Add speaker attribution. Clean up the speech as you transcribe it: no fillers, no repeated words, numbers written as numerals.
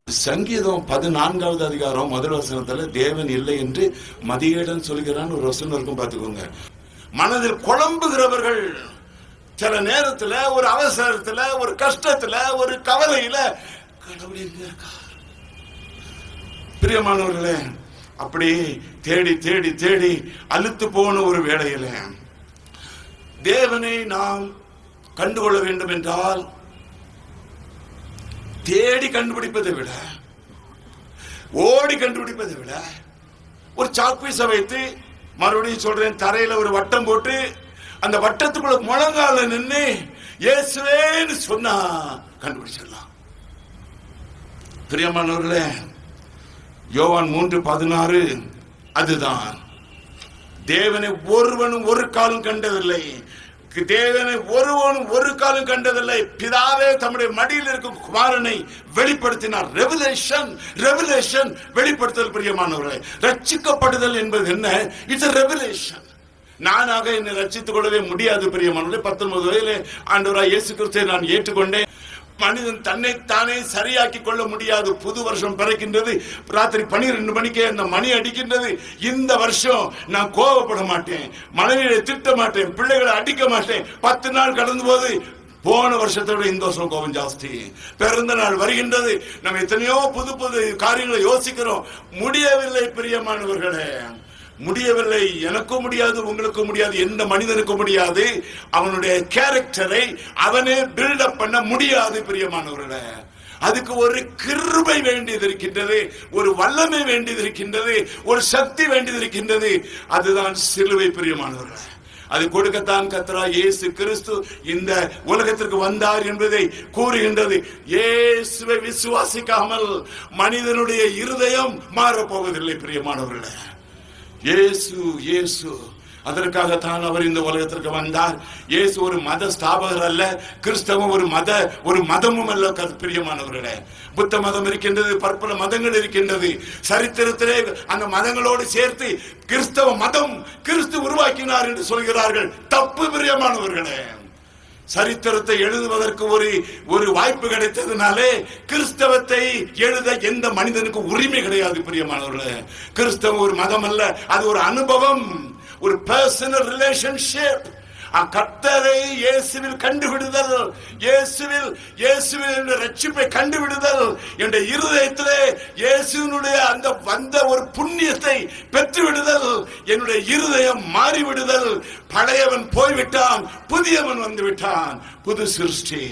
Speaker 1: சங்கீதம் 14வது அதிகாரம் முதல் வசனத்துல தேவன் இல்லை என்று மதியேடன் சொல்கிறான் ஒரு வசனம் இருக்கும், பார்த்துக்கோங்க. மனதில் குழம்புகிறவர்கள் சில நேரத்துல, ஒரு அவசரத்துல, ஒரு கஷ்டத்துல, ஒரு கவலையில கடவுள் எங்க இருக்கார்? பிரியமானவர்களே, அப்படி தேடி தேடி தேடி அலுத்து போன ஒரு வேளையில தேவனை நாம் கண்டுகொள்ள வேண்டும் என்றால் தேடி கண்டுபிடிப்பதை விட, ஓடி கண்டுபிடிப்பதை விட, ஒரு சாக்பீஸை வைத்து, மறுபடியும் சொல்றேன், தரையில ஒரு வட்டம் போட்டு அந்த வட்டத்துக்குள்ள முழங்கால நின்று இயேசுவேன்னு சொன்னா கண்டுபிடிச்சிடலாம். பிரியமானவர்களே, யோவான் 3:16 அதுதான். தேவனை ஒருவனும் ஒரு காலம் கண்டதில்லை, தேவனை ஒருவனும் ஒரு காலம் கண்டதில்லை, பிதாவே தம்முடைய மடியில் இருக்கும் குமாரனை வெளிப்படுத்தினார். ரெவலேஷன், ரெவலேஷன், வெளிப்படுத்தல். பிரியமானவர்களே, ரட்சிக்கப்படுதல் என்பது என்ன? It's a revelation. நானாக என்னை ரட்சித்துக் கொள்ளவே முடியாது. பிரியமானவர்களே, 19 வயதிலே ஆண்டவராய் இயேசு கிறிஸ்துவை நான் ஏற்றுக்கொண்டேன். மனிதன் தன்னைத்தானே சரியாக்கி கொள்ள முடியாது. புது வருஷம் பிறக்கின்றது, ராத்திரி 12 மணிக்கே அந்த மணி அடிக்கின்றது. இந்த வருஷம் நான் கோபப்பட மாட்டேன், மனைவியை திட்ட மாட்டேன், பிள்ளைகளை அடிக்க மாட்டேன். 10 நாள் கடந்து போது போன வருஷத்தோட இந்த வருஷம் கோபம் ஜாஸ்தி. பிறந்த நாள் வருகின்றது, நம்ம எத்தனையோ புது புது காரியங்களை யோசிக்கிறோம். முடியவில்லை பிரியமானவர்களே, முடியவில்லை. எனக்கும் முடியாது, உங்களுக்கும் முடியாது, எந்த மனிதனுக்கும் முடியாது. அவனுடைய கேரக்டரை அவனே பில்டப் பண்ண முடியாது பிரியமானவர்களே. அதுக்கு ஒரு கிருபை வேண்டியது இருக்கின்றது, ஒரு வல்லமை வேண்டியது இருக்கின்றது, ஒரு சக்தி வேண்டியது இருக்கின்றது. அதுதான் சிலுவை பிரியமானவர்களே. அது கொடுக்கத்தான் கர்த்தராகிய இயேசு கிறிஸ்து இந்த உலகத்திற்கு வந்தார் என்பதை கூறுகின்றது. இயேசுவை விசுவாசிக்காமல் மனிதனுடைய இருதயம் மாறப்போவதில்லை பிரியமானவர்களே. இயேசு, இயேசு, அதற்காகத்தான் அவர் இந்த உலகத்திற்கு வந்தார். இயேசு ஒரு மத ஸ்தாபகர் அல்ல, கிறிஸ்தவம் ஒரு மதமும் அல்ல. பிரியமானவர்களே, புத்த மதம் இருக்கின்றது, பற்பல மதங்கள் இருக்கின்றது. சரித்திரத்திலே அந்த மதங்களோடு சேர்த்து கிறிஸ்தவ மதம் கிறிஸ்து உருவாக்கினார் என்று சொல்கிறார்கள். தப்பு பிரியமானவர்களே. சரித்திரத்தை எழுதுவதற்கு ஒரு வாய்ப்பு கிடைத்ததுனாலே கிறிஸ்தவத்தை எழுத எந்த மனிதனுக்கு உரிமை கிடையாது பிரியமானவர்களே. கிறிஸ்தவம் ஒரு மதம் அல்ல, அது ஒரு அனுபவம், ஒரு பர்சனல் ரிலேஷன்ஷிப். கர்த்தரை இயேசுவில் கண்டுவிடுதல், இயேசுவில் ரட்சிப்பை கண்டுவிடுதல், என்ற இருதயத்திலே இயேசுவினுடைய அந்த வந்த ஒரு புண்ணியத்தை பெற்றுவிடுதல், என்னுடைய இருதயம் மாறிவிடுதல். பழையவன் போய்விட்டான், புதியவன் வந்து விட்டான், புது சிருஷ்டி.